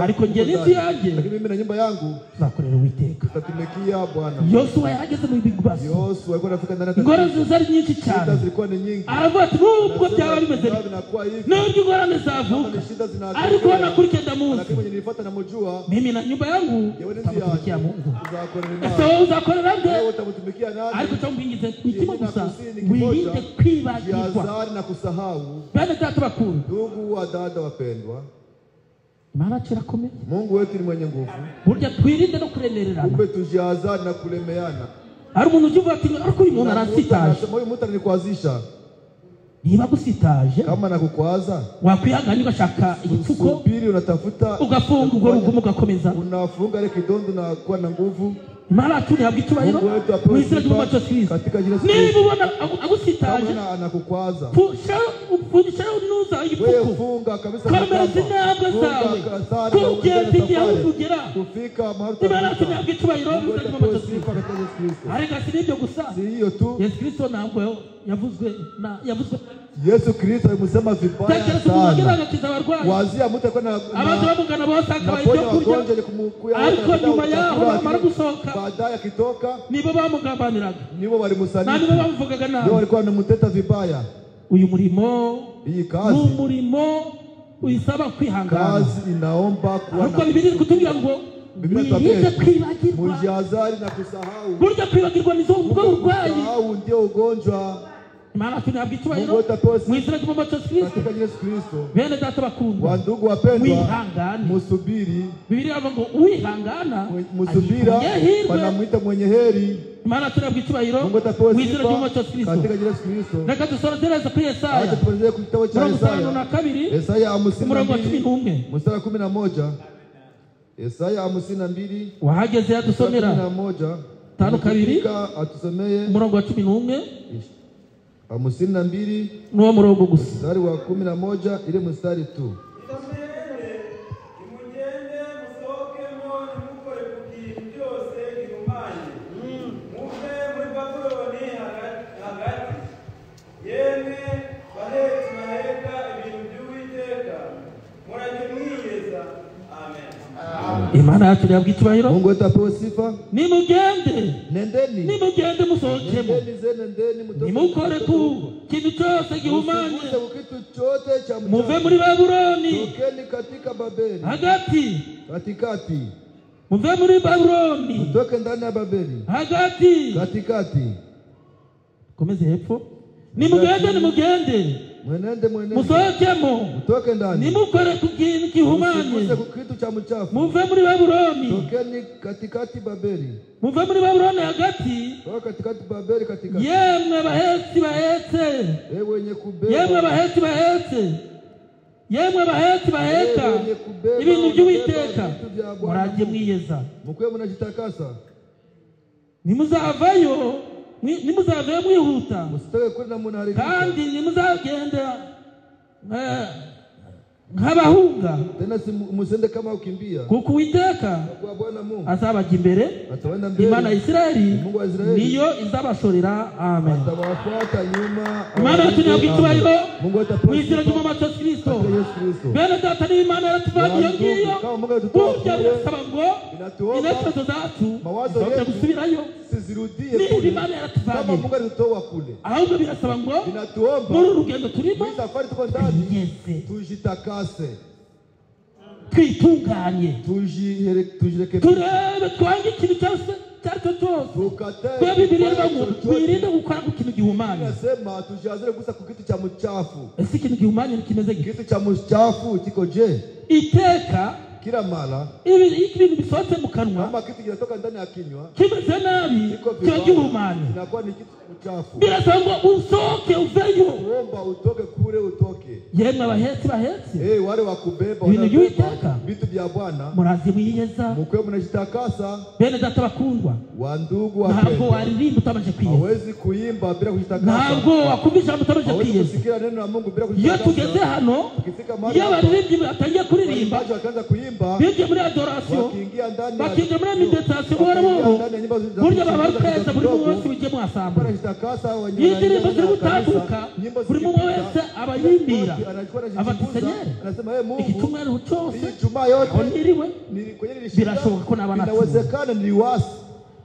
ariko njye n'inzu yanjye lakini mimi na nyumba yangu tuzakorera Uwiteka. tutatumikia Bwana. Yosuwa yahageze mu bibazo, Yoshua alikuwa anafika ndani ya ingorane tatizo. zari nyinshi Shida cyane, zilikuwa ni nyingi. aravuga ati nubwo byaba bimeze Nasema, bityo, vinakuwa hivi. nubwo ingorane Kama zavuka, ni shida zinatokea, ariko wanakurikenda munsi, lakini mwenye nilifuata namjua, mimi na nyumba yangu yewe ni tutamutumikia yangu. Mungu. Tuzakorera So naye. uzakorera nde? Wewe utamtumikia nani? Ariko cyamubingize imitima gusa, Nakusini kimoja, wirinde kwibagirwa. jihadhari na kusahau. Bene data bakuru, Ndugu wa dada wapendwa, Imana yacu irakomeye, Mungu wetu ni mwenye nguvu. burya twirinde no kuremererana. Kumbe tujihadhari na kulemeana. Hari umuntu ujya uvuga ati ariko uyu muntu aransitaje. Anasema huyu mtu ananikwazisha. Niba agusitaje Kama nakukwaza, wakwihangana ugashaka igipfuko subiri, unatafuta ugafunga urwo rugomo ugakomeza. unafunga ile kidondo na kuwa na nguvu. Imana yacu ntihabwa icyubahiro Mungu wetu mu apewe izina ry'umwami sifa Yesu Kristo. katika jina la Yesu Niba Kristo. ubona agusitaje, Kama anakukwaza, upfundishaho nuza wewe igipfuko, funga kabisa komeza intambwe zawe kugeza igihe aho ugera. kufika mahali Imana yacu utafika. ntihabwa icyubahiro mu Mungu izina wetu ry'umwami apewe Yesu sifa Kristo. katika Yesu Kristo. Ariko si n'ibyo gusa, Si hiyo tu, Yesu Kristo ntabwo yavuzwe Yesu Kristo alimsema vibaya tekereza umuntu wagira sana. agakiza abarwayi, Wazia mtu alikuwa abaza bamugana bose akabaha naponya ibyo kurya, wagonjwa ni kumukuya, ariko nyuma yaho bamara gusohoka baadaye akitoka nibo bamugambaniraga nibo na walimusaliti, nibo bamuvugaga ndio nabi. walikuwa wanamuteta vibaya. Uyu murimo Hii ni kazi umurimo uyisaba kwihangana, kazi inaomba kuwa ariko Bibiliya iri kutubwira ngo Biblia mwirinde inatuambia kwibagirwa. mujihadhari na kusahau. Burya kwibagirwa ni bwo burwayi. Kusahau ndio ugonjwa. Imana tunahabwa Mungu icyubahiro wetu apewe sifa mu izina ry'umwami Yesu Kristo. katika Yesu Kristo. Bene data bakundwa, Wandugu wapendwa, mwihangane. musubiri. Bibiliya ivuga ngo uwihangana Musubira ayihirwe. panamwita mwenye heri. Imana tunahabwa icyubahiro Mungu atapewe mu izina sifa ry'umwami Yesu Kristo. katika Yesu Kristo. Reka dusoreze kuri Yesaya Acha tupeleze ku kitabu cha mirongo itanu na Yesaya. kabiri Yesaya umurongo wa 52 11. mstari 11. Yesaya 52 wahageze yadusomera 11. Tano kabiri. Ukifika atusomeye umurongo wa 11 52 n'uwo murongo gusa. mstari wa 11 ile mstari tu. Nimugende musohokemo ntimukore ku kintu byose gihumanye muve muri Babuloni hagati yemwe bahetse baheka ibintu by'Uwiteka murajye mwiyeza. Amen. Imana yacu ihabwa icyubahiro. Mungu wetu apewe sifa. Nimugende Nendeni musohokemo, nimukore ku kintu cyose gihumanye, kitu chote cha muve muri Babuloni tokeni katika Babeli katikati, muve muri Babuloni mutoke ndani ya Babeli katikati. Komeze hepfo. Nimugende Mwenende musohokemo, mutoke ndani, nimukore ku kintu gihumanye, ku kitu cha mchafu. muve muri Babuloni, Tokeni katikati Babeli, muve muri Babuloni hagati. toka katikati Babeli katikati. Yemwe bahetse bahetse, Wenye kubeba, yemwe bahetse bahetse, yemwe bahetse baheka ibintu by'Uwiteka, murajye mwiyeza. mukwe munajitakasa, Nimuzavayo mwihuta, musitoke kuri na munaharibika. kandi nimuzagenda nk'abahunga, Tena musende kama ukimbia, kuko Uwiteka kwa Bwana Mungu azabajya imbere. ataenda mbele. Imana ya Isirayeli Mungu wa Israeli niyo izabashorera. Amen. atawafuata nyuma. Imana yacu ihabwa icyubahiro Mungu mu atapewa izina sifa ry'umwami Yesu Kristo. katika Yesu Kristo. Bene data n'Imana yaratuvanye iyo ngiyo, Kama Mungu alitutoa burya kule, birasaba ngo inatuomba intekerezo zacu mawazo zongere yetu gusubirayo. sizirudie Niba kule. Imana yaratuvanye, Kama Mungu alitutoa kule, ahubwo birasaba ngo inatuomba muri uru rugendo turimo hii safari tuko ndani, twiyeze, tujitakase, twitunganye, tujirekebishe, turebe twange ikintu cyose cyaricyo cyose. tukatae Kwa Bibiliya ivuga ngo chochote. twirinde gukora ku kintu gihumanye. Inasema tujiazire gusa ku kitu cha mchafu. Ese ikintu gihumanye kimeze gute? Kitu cha mchafu kiko je? Iteka Kila mara ibintu bisohotse mu kanwa kama kitu kinatoka ndani ya kinywa kimeze nabi kiko kiba vibaya, gihumanye. inakuwa ni kitu mchafu. Birasaba ngo usohoke uveyo. Kuomba utoke kule, utoke. Yemwe bahetse Wale wa kubeba ibintu wanabeba by'Uwiteka, vitu vya Bwana, murazi mwiyeza. mkwe mnajitakasa. Bene data bakundwa, Wa ndugu ntabwo wapendwa, waririmba utabanje kwiyeza, hawezi kuimba bila kujitakasa, ntabwo wakumva ijambo utabanje hawezi kwiyeza. kusikia neno la Mungu bila Iyo kujitakasa. tugeze hano, Tukifika mahali iyo abaririmbyi batangiye kuririmba, waimbaji wakaanza kuimba, binjiye muri adorasiyo, wakiingia ndani ya bakinjira muri meditasiyo buhoro buhoro, burya baba bari kweza buri muntu wese ujye mwasambura. wanajitakasa, Iyo indirimbo ziri gutambuka, buri muntu wese aba yimbira, aba ati Senyeri, anasema Mungu, iki cyumweru cyose hii Ijumaa yote aho niriwe, kwenye nilishinda, birashoboka ko naba natsinze. inawezekana niliwasi.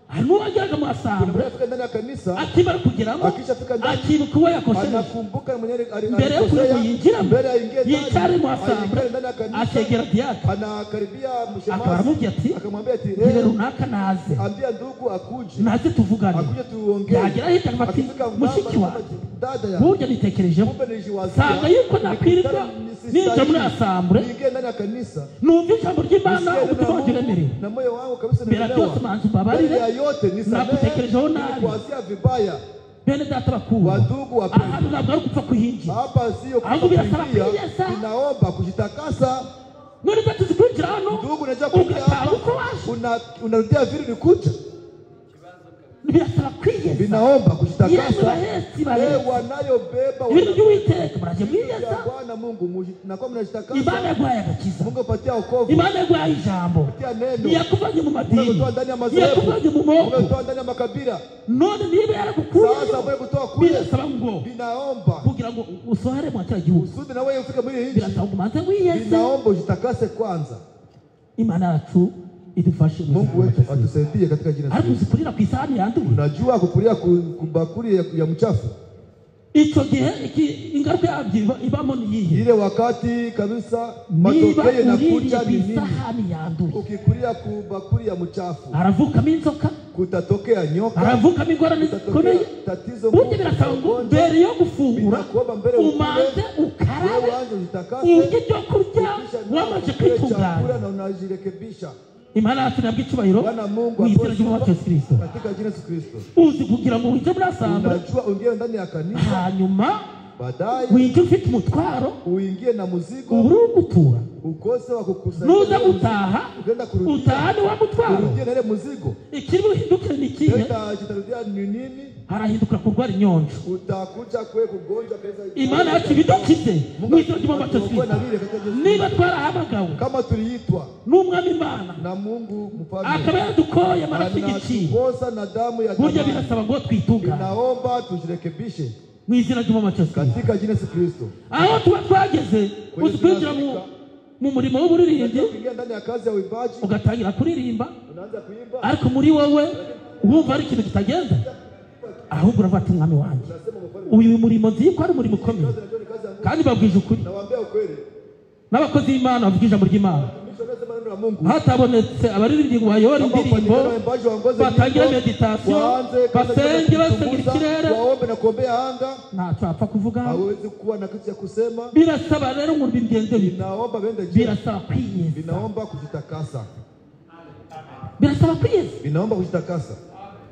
hari n'uwageraga mwasambura, Unafika ndani ya kanisa, akimara kugeramo akishafika ndani, akibuka uwo yakosheje, anakumbuka mwenyewe mbere yo kugira ngo yinjiramo mbele aingie ndani, yicare mwasambura, aingie ndani ya kanisa, akegera diyaka, anakaribia akaba mshemasi, aramubwira ati akamwambia ati nibe runaka naze, ambia ndugu akuje, naze tuvugane. akuje tuongee. yagera ahita akaba ati Akifika mushiki mama, wa dada ya burya nitekerejeho, kumbe nilijiwazia, sanga yuko nakwirirwa ninjira muri asambure, niingie ndani ya kanisa, numva ijambo ry'Imana nisikie neno umutima la wanjye Mungu, uremerewe, na moyo wangu kabisa mbere nimeelewa. byose manzi mbabarire, Mbele ya yote nisamehe, nakutekerejeho nabi. nilikuwazia vibaya. bene data bakundwa, Wandugu wapendwa, ahantu ntabwo ari gupfa kuhinjira, hapa sio ahubwo birasaba kuingia, kwiyeza. inaomba kujitakasa. none gato zikwinjira hano Ndugu, unajua kuingia ugataha uko hapa, waje, unarudia vile ulikuja. birasaba kwiyeza. Vinaomba Yemwe kujitakasa. bahetse bahetse Wanayobeba ibintu by'Uwiteka murajye ya mwiyeza. Bwana Mungu, nakuwa mnajitakasa. Imana yaguhaye agakiza, Mungu apatia wokovu, Imana yaguhaye ijambo, apatia neno, yakuvanye mu madini, kutoa ndani ya madhehebu, yakuvanye mu moko, kutoa ndani ya makabila. none niba yaragukuyeyo, Sasa wewe kutoa kule, birasaba ngo vinaomba kugira ngo usohore mu cya gihugu, usudi na wewe ufike muri hii nchi, birasaba ngo umanze wiyeze. vinaomba ujitakase kwanza. Imana yacu idufashe mu Mungu buzima wetu bwacu. atusaidie katika jina la ariko Yesu. uzikurira ku isahani yanduye, Unajua kukulia kubakuri ya mchafu, icyo gihe ingaruka yabyo ibamo ni iyihe? Ile wakati kabisa niba matokeo yanakuja uririye ku ni nini? isahani yanduye, Ukikulia ku bakuli ya mchafu haravukamo inzoka, kutatokea nyoka, haravukamo ingorane zikomeye. tatizo burya birasaba ngo mbere yo gufungura Binakuomba mbele umanze wewe ukarabe, uanze ujitakase, urye ibyo kurya wamaze ukule kwitunganya. chakula na unajirekebisha. Imana yacu nabwo icyubahiro Bwana Mungu mu izina ry'umwami Yesu Kristo. katika jina la Yesu Kristo. Uzi kugira ngo winjire muri asambure, Unajua uingie ndani ya kanisa, hanyuma baadaye winjire ufite umutwaro, uingie na muzigo, ubure ugutura, ukose wa kukusanya. nuza gutaha Ukienda kurudia, utahane wa mutwaro. urudie na ile muzigo. ikiri buhindukire ni ikihe? Kitarudia ni nini? harahinduka kurwara inyonjo. Utakuja kwe kugonjwa pesa. Imana yacu ibidukize mu izina ry'umwami Yesu Kristo. Niba twarahamagawe Kama tuliitwa n'umwami Imana na Mungu mfalme, akaba yadukoye amaraso y'igiciro, anatukosa na damu ya burya thamani, birasaba ngo twitungane naomba tujirekebishe mu izina ry'umwami Yesu Kristo. katika jina la Yesu Kristo. aho tuba twageze uzi kwinjira mu murimo w'uburirimbyi, Ukiingia ndani ya kazi ya uimbaji, ugatangira kuririmba, unaanza kuimba, ariko muri wowe wumva ari ikintu kitagenda, ahubwo uravuga ati mwami wanjye, uyu murimo nzi ko ari umurimo ukomeye, kandi babwije ukuri. nawaambia ukweli, n'abakozi b'Imana bavuga ijambo ry'Imana, mwisho anasema neno la Mungu. hatabonetse abaririmbyi ngo bayobore indirimbo, batangire meditasiyo, basenge basengera ikirere, waombe na kuombea anga, ntacyo wapfa kuvuga. hawezi kuwa na kitu cha kusema. birasaba rero ngo bigenze bite? Naomba bende je, birasaba kwiyeza, binaomba kujitakasa, birasaba kwiyeza. binaomba kujitakasa.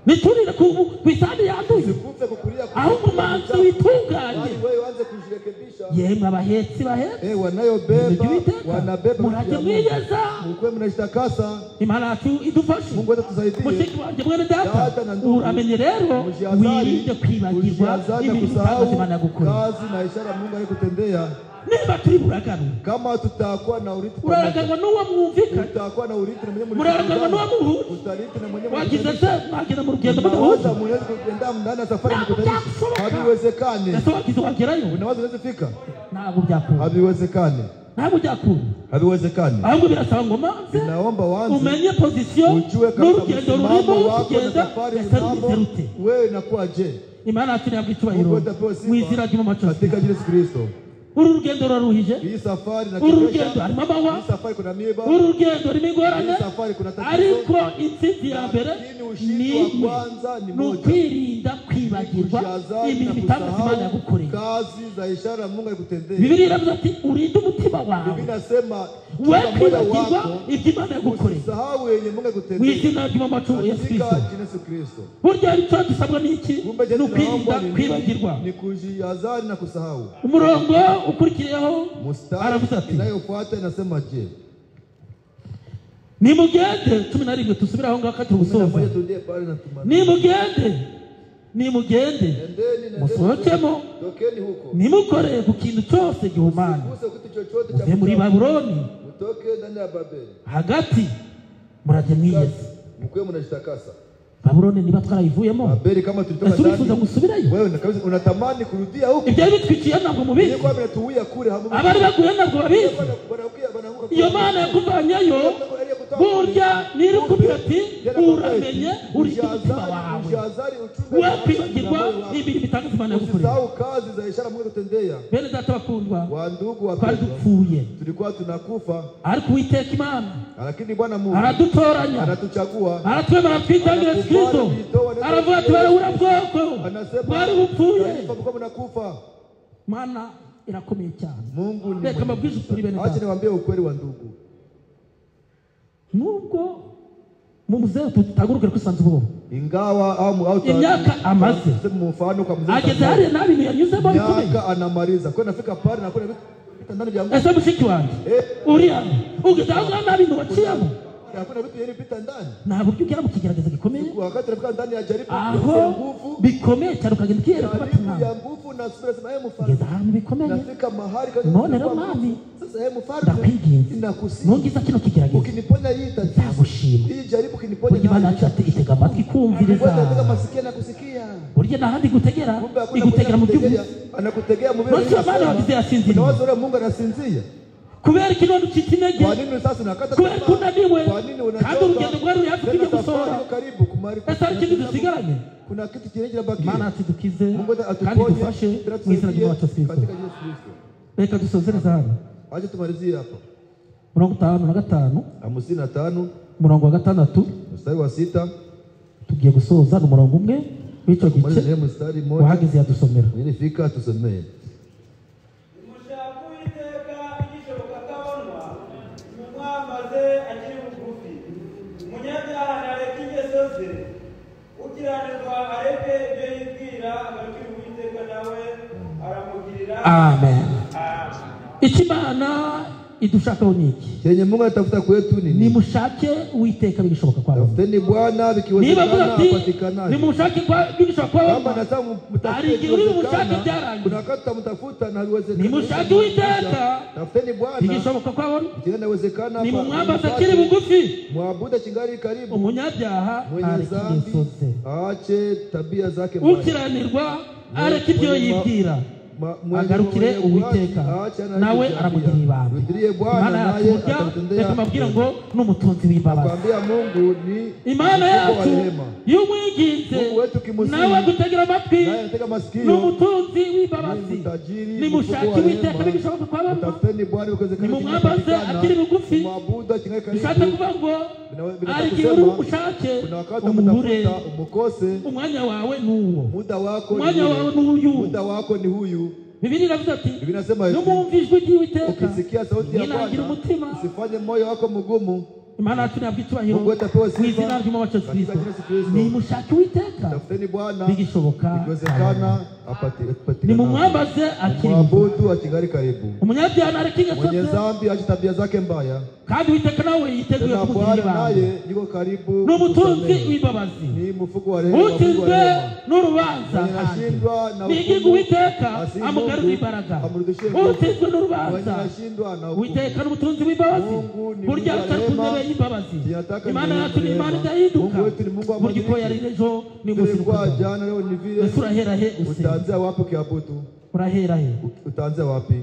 niturire ku isahani yanduye, Usikufe kukulia ahubwo umanze witunganye. bali wewe uanze kujirekebisha. yemwe abahetsi bahetse, Wanayobeba wanabeba murajye mwiyeza. mkwe mnajitakasa. Imana yacu idufashe. Mungu wetu tusaidie. mushiki wanjye mwene data, Data na ndugu, uramenye rero wirinde kwibagirwa imirimo itangaza Imana yagukoreye. kazi na ishara Mungu alikutendea. niba turi buraganwa, Kama tutakuwa na urithi uraraganwa n'uwo mwumvikana, tutakuwa na urithi na mwenye muraraganwa n'uwo muhura, utarithi na mwenye wagize se mwagenda mu rugendo Unawaza mudahuza, mwenezi kuenda ndani ya safari Ntabwo mkutanishi. byashoboka. Habiwezekane. ese wagize wagerayo? Unawaza unaweza fika? ntabwo byakunda, Habiwezekane. ntabwo byakunda. Habiwezekane. ahubwo birasaba ngo manze Naomba wanze umenye pozisiyo ujue kabisa n'urugendo rurimo msimamo wako na kugenda, safari ese unamo, rumeze rute? wewe inakuwa je? Imana yacu ntabwo icyubahiro Mungu wetu apewe sifa mu izina ry'umwami katika jina la Yesu Kristo. uru rugendo ruraruhije, Hii safari na uru rugendo harimo amahwa, hii safari kuna miiba, uru rugendo harimo ingorane, hii safari kuna tatizo. ariko intsinzi ya mbere Lakini ushindi ni wa imwe, kwanza ni ni moja. ukwirinda kwibagirwa Kujazana imirimo na itangaza Imana kusahau yagukoreye. kazi za ishara Mungu alikutendea. Bibiliya iravuga ati urinde umutima wawe, Biblia inasema we kila mmoja kwibagirwa wako ibyo Imana yagukoreye, usisahau yenye Mungu mu alikutendea. izina ry'umwami wacu Yesu Katika Kristo. jina la Yesu Kristo. burya icyo dusabwa ni iki? Kumbe ni je, ukwirinda tunaomba ni nini? kwibagirwa. Ni kujihadhari na kusahau. umurongo ukurikiyeho Mstari aravuze ati inayofuata inasema je? nimugende 11 tusubire aho ngaho turi gusoza. Moja turudie pale na tumani. nimugende Nendeni musohokemo, tokeni huko. nimukoreye ku kintu cyose gihumanye, Msiguse kitu chochote cha muve muri Babuloni mtoke ndani ya Babeli. hagati murajye mwiyeze. Mkwe mnajitakasa. Babuloni niba twarayivuyemo, Babeli kama tulitoka ese urifuza ndani. gusubirayo? Wewe kabisa unatamani kurudia huko. ibyari bitwikiye ntabwo mubizi, Kwa vile tuuya kule hamu. abari baguye ntabwo babizi. Banaanguka. iyo Mana yakuvanyeyo burya nirikubwira ati uramenye uri umutima wawe, we kwibagirwa imirimo itangaza Imana yagukoreye. Usisahau kazi za ishara Mungu alikutendea. bene data bakundwa, Wa ndugu wa twari dupfuye, tulikuwa tunakufa, ariko Uwiteka Imana lakini Bwana Mungu aradutoranya, anatuchagua, aratwemera twitangira Yesu Kristo, aravuga ati barabura bwoko anasema bari bupfuye. mlikuwa mnakufa. Mana irakomeye cyane. Mungu ni reka mbabwize ukuri bene acha data, niwaambie ukweli wa ndugu. nubwo mu muzee tutagurukira kwisanza ubwoba, Ingawa au imyaka amaze sema mfano kwa mzee ageze hariya nta bintu yanyuzemo bikomeye. miaka anamaliza kwa nafika pale na kuna vitu ndani vya Mungu. ese mushiki wanjye uri hano ugeze aho ngaho nta bintu waciyemo, Hakuna vitu yalipita ndani. nta buryo ugera mu kigeragezo gikomeye, Wakati tunafika ndani ya jaribu aho nguvu, bikomeye cyane ukagenda ukiyereka bati jaribu mwana ya nguvu na sura sema yeye mfalme. ugeze ahantu bikomeye, Nafika mahali none rero mwami sasa yeye mfalme ndakwinginze ninakusihi. nungiza kino kigeragezo Ukiniponya hii tatizo. nzagushima. Hii jaribu kiniponya burya Imana yacu itega amatwi kumviriza, nataka masikia na kusikia. burya n'ahandi igutegera Kumbe hakuna igutegera mu kutegea, by'ukuri. anakutegea mu vile Basi Imana wagize yasinziriye, unawaza ule Mungu anasinzia. kubera ikintu ucitse intege, Kwa nini sasa unakata kubera tamaa? kunaniwe, Kwa nini unachoka? kandi urugendo rwari ruri hafi Tena kujya safari gusohora. iko karibu kumari. Ese hari ikindi dusigaranye? Kuna kitu kingine kinabakia. Imana atudukize Mungu kandi atuponye, dufashe tena mu izina tusaidie ry'Umwami Kristo. katika Yesu Kristo. Reka dusozereze hano. Acha tumalizie hapa. 55 55 umurongo wa 6 mstari wa 6 tugiye gusoza umurongo umwe w'icyo kumaliza gice leo mstari mmoja. wahageze yadusomera. Nilifika tusomee. Mushaka Uwiteka igishoboka kabonwa, mumwambaze akiri bugufi. Umunyabyaha nareke ingeso ze, ukiranirwa areke ibyo yibwira, agarukire Uwiteka nawe aramugirira. Amen. Amen. Ikimana idushakaho niki? Chenye Mungu anatafuta kwetu ni nini? Nimushake Uwiteka bigishoboka kwabo. Tafuteni Bwana Niba vikiwezekana ati apatikanaje. nimushake bigishoboka Kama kwabo. nasema Hari mtafute igihe uri bumushake ikiwezekana, byarangiye. kuna wakati mtafuta na haiwezekani. Nimushake Uwiteka Tafuteni Bwana bigishoboka kwabo. inawezekana. Nimumwambaze akiri bugufi. Mwabuda kingali karibu. Umunyabyaha Mwenye areke dhambi ingeso ze, aache tabia zake mbaya. ukiranirwa areke ibyo yibwira, agarukire Uwiteka nawe aramugirira ibambe. Imana yacu reka mabwira ngo n'umutunzi w'imbabazi. Nakwambia Mungu ni Imana yacu y'umwiginze Mungu wetu kimusihi, nawe agutegera amatwi, naye anatega masikio. n'umutunzi w'imbabazi. Ni mtajiri, Nimushake mfuko wa Uwiteka rehema. bigishoboka kwabo. Tafuteni Bwana bikiwezekana, Nimumwambaze kipatikana. akiri bugufi. Mwabuda kingali Bishatse karibu. kuvuga ngo Binataka hari igihe uri umushake kuna wakati umubure, mtafuta umukose. umwanya wawe n'uwo, Muda wako ni umwanya wawe ule. n'uyu. Muda wako ni huyu. Bibiliya iravuze ati Biblia inasema hivi, numumva ijwi ry'Uwiteka ukisikia sauti ya mwinangira Bwana umutima. usifanye moyo wako mgumu. Imana yacu ntabwo icyubahiro Mungu wetu apewe sifa. mu izina ry'Umwami wacu Yesu Katika Kristo. Yesu Kristo. Nimushake Uwiteka Tafuteni Bwana bigishoboka, ikiwezekana apatikane. nimumwambaze akiri bugufi. Mwabudu akingali karibu. Umunyabyaha nareke ingeso Mwenye ze, dhambi ache tabia zake mbaya. kandi Uwiteka nawe yiteguye Tena kumugirira Bwana ibambe. naye yuko karibu N'umutunzi kusamehe. w'imbabazi, Ni mfuko wa rehema, Mungu wa utsinzwe rehema. n'urubanza Mwenye anashindwa na nigige hukumu, Uwiteka asi amugarurire Mungu imbaraga. amrudishie nguvu. Utsinzwe Mwenye n'urubanza anashindwa na hukumu. Uwiteka n'umutunzi w'imbabazi, Mungu ni burya Mungu wa atari ku rehema. ntebe y'imbabazi. Tunataka Imana ni yacu ni rehema. Imana idahinduka, Mungu wetu ni Mungu wa burya uko mabadiliko. yari ejo n'umunsi Tulikuwa n'ukuzaho. jana, leo ni vile. Ese urahera he usenga? Utaanzia wapi ukiabudu? Urahera he? Utaanzia wapi?